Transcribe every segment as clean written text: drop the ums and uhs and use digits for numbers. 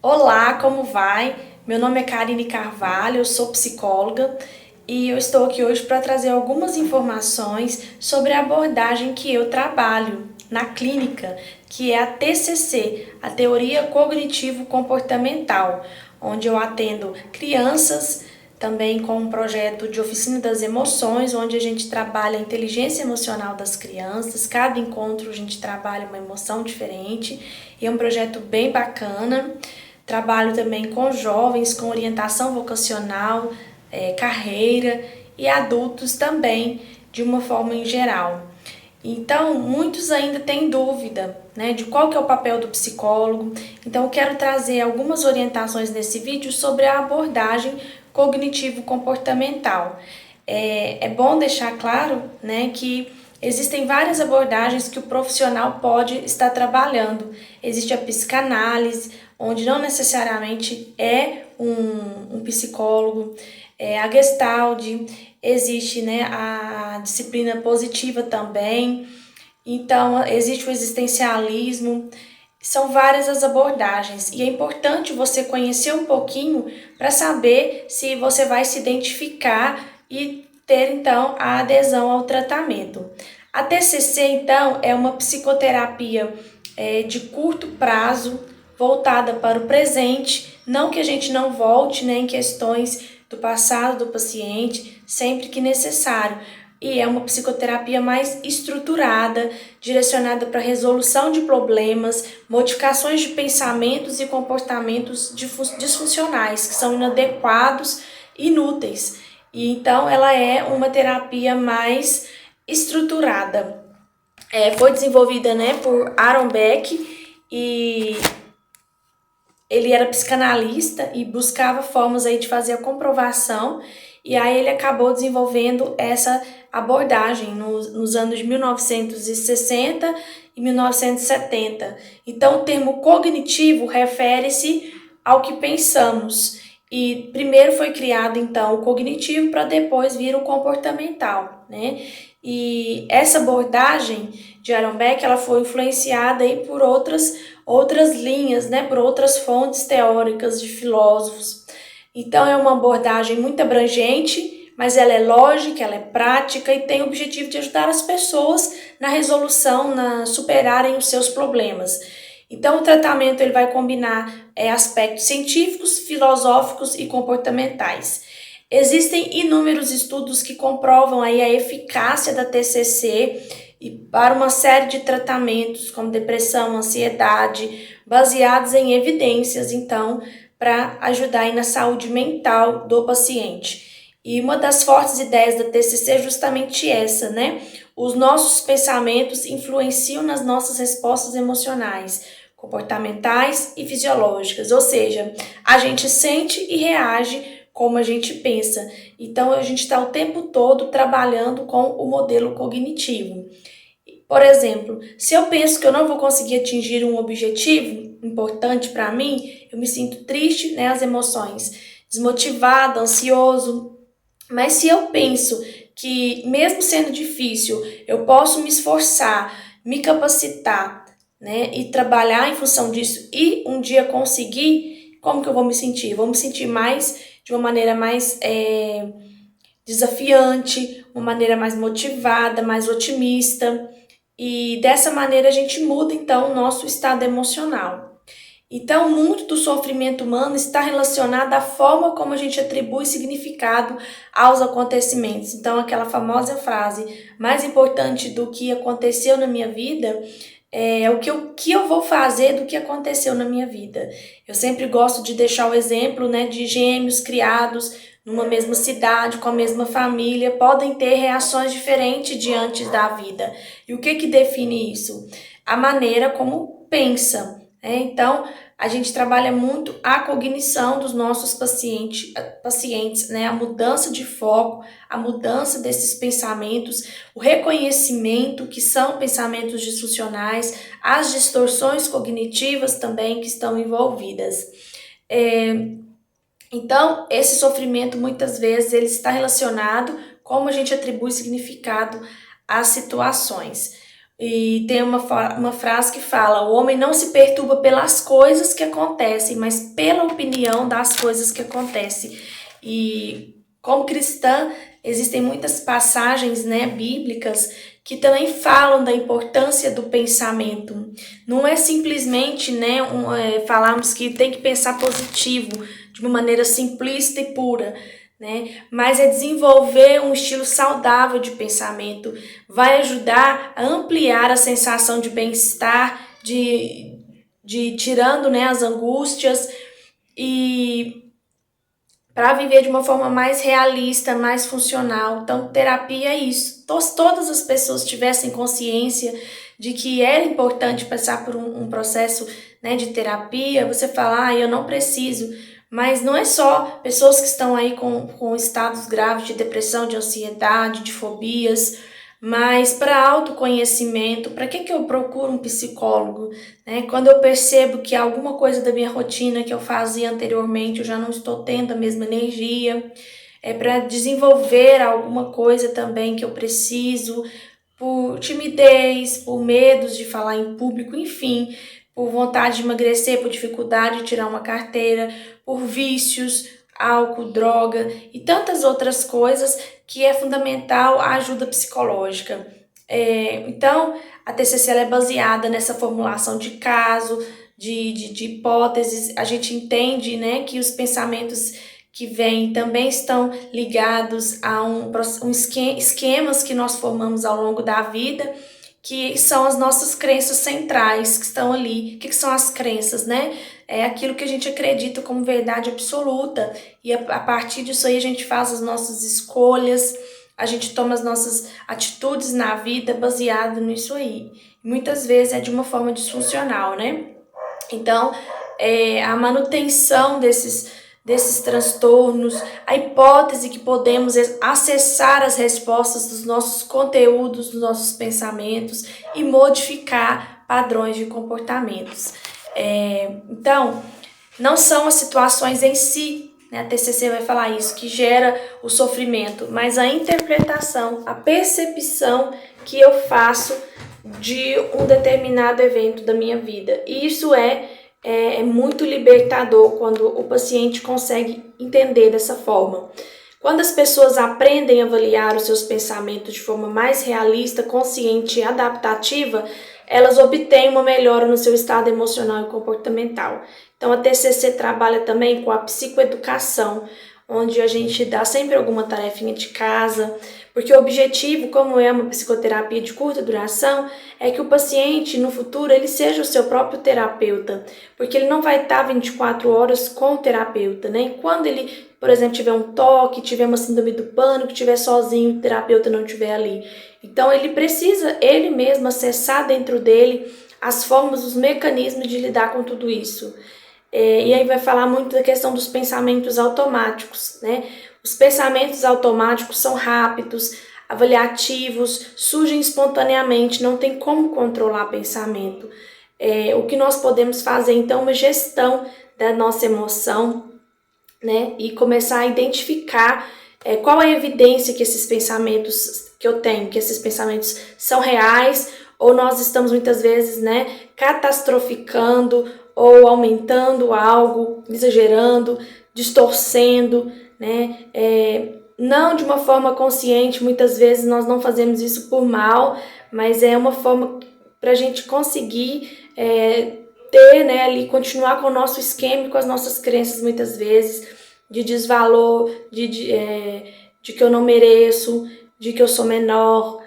Olá, como vai? Meu nome é Karine Carvalho, eu sou psicóloga e eu estou aqui hoje para trazer algumas informações sobre a abordagem que eu trabalho na clínica, que é a TCC, a Teoria Cognitivo-Comportamental, onde eu atendo crianças, também com um projeto de oficina das emoções, onde a gente trabalha a inteligência emocional das crianças. Cada encontro a gente trabalha uma emoção diferente e é um projeto bem bacana. Trabalho também com jovens, com orientação vocacional, carreira e adultos também, de uma forma em geral. Então, muitos ainda têm dúvida, né, de qual que é o papel do psicólogo. Então, eu quero trazer algumas orientações nesse vídeo sobre a abordagem cognitivo-comportamental. É bom deixar claro, né, que existem várias abordagens que o profissional pode estar trabalhando. Existe a psicanálise, onde não necessariamente é um psicólogo, a Gestalt, existe, né, a disciplina positiva também, então existe o existencialismo, são várias as abordagens e é importante você conhecer um pouquinho para saber se você vai se identificar e ter então a adesão ao tratamento. A TCC então é uma psicoterapia de curto prazo, voltada para o presente, não que a gente não volte, né, em questões do passado do paciente, sempre que necessário. E é uma psicoterapia mais estruturada, direcionada para a resolução de problemas, modificações de pensamentos e comportamentos disfuncionais, que são inadequados e inúteis. E então ela é uma terapia mais estruturada. Foi desenvolvida, né, por Aaron Beck, e ele era psicanalista e buscava formas aí de fazer a comprovação, e aí ele acabou desenvolvendo essa abordagem nos anos de 1960 e 1970. Então, o termo cognitivo refere-se ao que pensamos, e primeiro foi criado então o cognitivo para depois vir o comportamental, né? E essa abordagem de Aaron Beck, ela foi influenciada aí por outras linhas, né, por outras fontes teóricas de filósofos. Então é uma abordagem muito abrangente, mas ela é lógica, ela é prática e tem o objetivo de ajudar as pessoas na resolução, na superarem os seus problemas. Então o tratamento ele vai combinar aspectos científicos, filosóficos e comportamentais. Existem inúmeros estudos que comprovam aí a eficácia da TCC e para uma série de tratamentos como depressão, ansiedade, baseados em evidências, então, para ajudar aí na saúde mental do paciente. E uma das fortes ideias da TCC é justamente essa, né? Os nossos pensamentos influenciam nas nossas respostas emocionais, comportamentais e fisiológicas, ou seja, a gente sente e reage como a gente pensa. Então, a gente está o tempo todo trabalhando com o modelo cognitivo. Por exemplo, se eu penso que eu não vou conseguir atingir um objetivo importante para mim, eu me sinto triste, né, as emoções, desmotivado, ansioso. Mas se eu penso que, mesmo sendo difícil, eu posso me esforçar, me capacitar, né, e trabalhar em função disso e um dia conseguir, como que eu vou me sentir? Vou me sentir de uma maneira mais desafiante, uma maneira mais motivada, mais otimista. E dessa maneira a gente muda então o nosso estado emocional. Então, muito do sofrimento humano está relacionado à forma como a gente atribui significado aos acontecimentos. Então, aquela famosa frase, mais importante do que aconteceu na minha vida é o que eu vou fazer do que aconteceu na minha vida. Eu sempre gosto de deixar o exemplo, né, de gêmeos criados numa mesma cidade, com a mesma família, podem ter reações diferentes diante da vida. E o que define isso? A maneira como pensa. Então, a gente trabalha muito a cognição dos nossos pacientes, né? A mudança de foco, a mudança desses pensamentos, o reconhecimento que são pensamentos disfuncionais, as distorções cognitivas também que estão envolvidas. Então, esse sofrimento muitas vezes ele está relacionado como a gente atribui significado às situações. E tem uma frase que fala: o homem não se perturba pelas coisas que acontecem, mas pela opinião das coisas que acontecem. E como cristã, existem muitas passagens, né, bíblicas que também falam da importância do pensamento. Não é simplesmente, né, falarmos que tem que pensar positivo de uma maneira simplista e pura, né? Mas é desenvolver um estilo saudável de pensamento, vai ajudar a ampliar a sensação de bem-estar, de tirando, né, as angústias e para viver de uma forma mais realista, mais funcional. Então, terapia é isso. Se todas as pessoas tivessem consciência de que era importante passar por um processo, né, de terapia, você fala, eu não preciso. Mas não é só pessoas que estão aí com estados graves de depressão, de ansiedade, de fobias, mas para autoconhecimento, para que eu procuro um psicólogo? Né? Quando eu percebo que alguma coisa da minha rotina que eu fazia anteriormente, eu já não estou tendo a mesma energia, é para desenvolver alguma coisa também que eu preciso, por timidez, por medos de falar em público, enfim, por vontade de emagrecer, por dificuldade de tirar uma carteira, por vícios, álcool, droga e tantas outras coisas que é fundamental a ajuda psicológica. Então, a TCC ela é baseada nessa formulação de caso, de hipóteses. A gente entende, né, que os pensamentos que vêm também estão ligados a esquemas que nós formamos ao longo da vida, que são as nossas crenças centrais que estão ali. O que são as crenças, né? É aquilo que a gente acredita como verdade absoluta e a partir disso aí a gente faz as nossas escolhas, a gente toma as nossas atitudes na vida baseado nisso aí. Muitas vezes é de uma forma disfuncional, né? Então, a manutenção desses transtornos, a hipótese que podemos acessar as respostas dos nossos conteúdos, dos nossos pensamentos e modificar padrões de comportamentos. Então, não são as situações em si, né, a TCC vai falar isso, que gera o sofrimento, mas a interpretação, a percepção que eu faço de um determinado evento da minha vida. E isso é muito libertador quando o paciente consegue entender dessa forma. Quando as pessoas aprendem a avaliar os seus pensamentos de forma mais realista, consciente e adaptativa, elas obtêm uma melhora no seu estado emocional e comportamental. Então, a TCC trabalha também com a psicoeducação, onde a gente dá sempre alguma tarefinha de casa, porque o objetivo, como é uma psicoterapia de curta duração, é que o paciente, no futuro, ele seja o seu próprio terapeuta, porque ele não vai estar 24 horas com o terapeuta, né? E quando ele, por exemplo, tiver um toque, tiver uma síndrome do pânico, estiver sozinho, o terapeuta não estiver ali. Então, ele precisa, ele mesmo, acessar dentro dele as formas, os mecanismos de lidar com tudo isso. E aí vai falar muito da questão dos pensamentos automáticos, né? Os pensamentos automáticos são rápidos, avaliativos, surgem espontaneamente, não tem como controlar pensamento. O que nós podemos fazer, então, é uma gestão da nossa emoção, né? E começar a identificar qual a evidência que esses pensamentos que eu tenho, que esses pensamentos são reais, ou nós estamos muitas vezes, né, catastroficando ou aumentando algo, exagerando, distorcendo, né? Não de uma forma consciente, muitas vezes nós não fazemos isso por mal, mas é uma forma para a gente conseguir ter, né, ali, continuar com o nosso esquema e com as nossas crenças muitas vezes, de desvalor, de que eu não mereço, de que eu sou menor.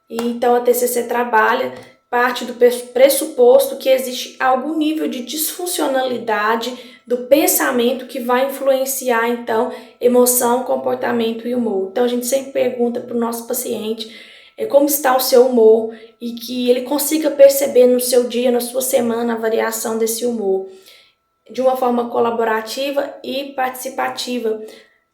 E então a TCC trabalha, parte do pressuposto que existe algum nível de disfuncionalidade do pensamento que vai influenciar, então, emoção, comportamento e humor. Então, a gente sempre pergunta para o nosso paciente como está o seu humor e que ele consiga perceber no seu dia, na sua semana, a variação desse humor de uma forma colaborativa e participativa.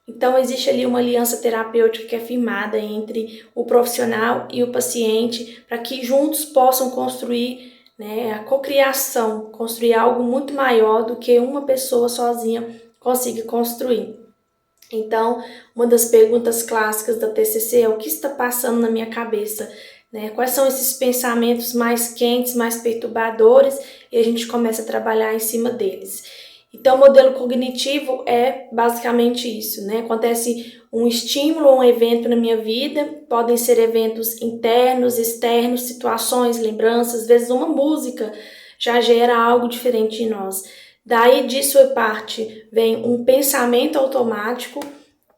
Então, existe ali uma aliança terapêutica que é firmada entre o profissional e o paciente para que juntos possam construir, né, a cocriação, construir algo muito maior do que uma pessoa sozinha consiga construir. Então, uma das perguntas clássicas da TCC é o que está passando na minha cabeça, né? Quais são esses pensamentos mais quentes, mais perturbadores, e a gente começa a trabalhar em cima deles. Então, o modelo cognitivo é basicamente isso, né? Acontece um estímulo ou um evento na minha vida, podem ser eventos internos, externos, situações, lembranças, às vezes uma música já gera algo diferente em nós. Daí disso vem um pensamento automático,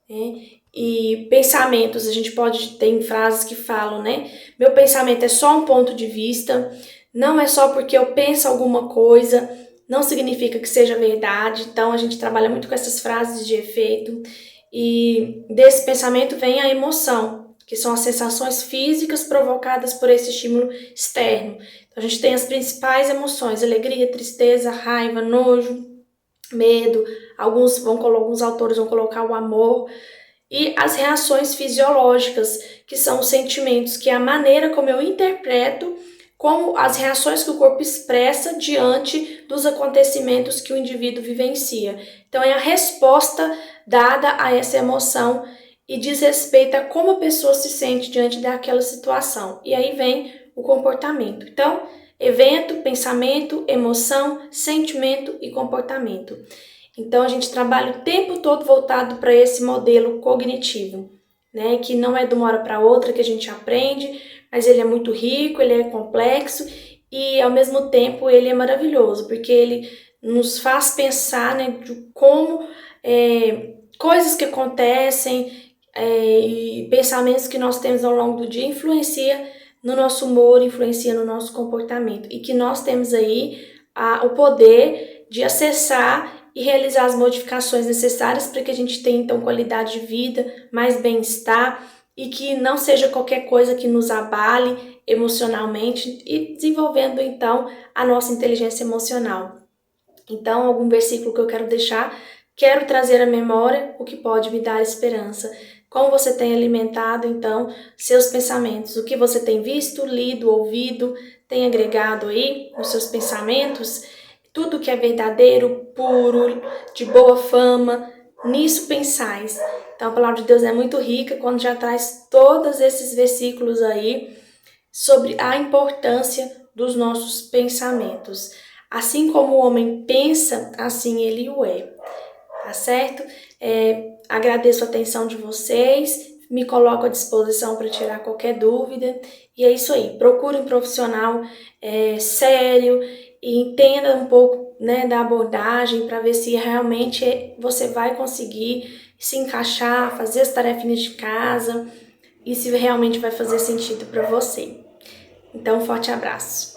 né? E pensamentos, a gente pode ter frases que falam, né? Meu pensamento é só um ponto de vista, não é só porque eu penso alguma coisa, não significa que seja verdade. Então a gente trabalha muito com essas frases de efeito. E desse pensamento vem a emoção, que são as sensações físicas provocadas por esse estímulo externo. Então a gente tem as principais emoções: alegria, tristeza, raiva, nojo, medo. Alguns autores vão colocar o amor. E as reações fisiológicas, que são os sentimentos, que é a maneira como eu interpreto, como as reações que o corpo expressa diante dos acontecimentos que o indivíduo vivencia. Então é a resposta dada a essa emoção e diz respeito a como a pessoa se sente diante daquela situação. E aí vem o comportamento. Então, evento, pensamento, emoção, sentimento e comportamento. Então, a gente trabalha o tempo todo voltado para esse modelo cognitivo, né? Que não é de uma hora para outra que a gente aprende, mas ele é muito rico, ele é complexo e, ao mesmo tempo, ele é maravilhoso, porque ele nos faz pensar, né, de como coisas que acontecem e pensamentos que nós temos ao longo do dia influencia no nosso humor, influencia no nosso comportamento e que nós temos aí o poder de acessar e realizar as modificações necessárias para que a gente tenha, então, qualidade de vida, mais bem-estar e que não seja qualquer coisa que nos abale emocionalmente e desenvolvendo, então, a nossa inteligência emocional. Então, algum versículo que eu quero trazer à memória o que pode me dar esperança. Como você tem alimentado, então, seus pensamentos? O que você tem visto, lido, ouvido, tem agregado aí nos seus pensamentos? Tudo que é verdadeiro, puro, de boa fama, nisso pensais. Então a palavra de Deus é muito rica quando já traz todos esses versículos aí sobre a importância dos nossos pensamentos. Assim como o homem pensa, assim ele o é. Tá certo? Agradeço a atenção de vocês, me coloco à disposição para tirar qualquer dúvida. E é isso aí, procure um profissional sério e entenda um pouco, né, da abordagem para ver se realmente você vai conseguir se encaixar, fazer as tarefinhas de casa e se realmente vai fazer sentido para você. Então, um forte abraço.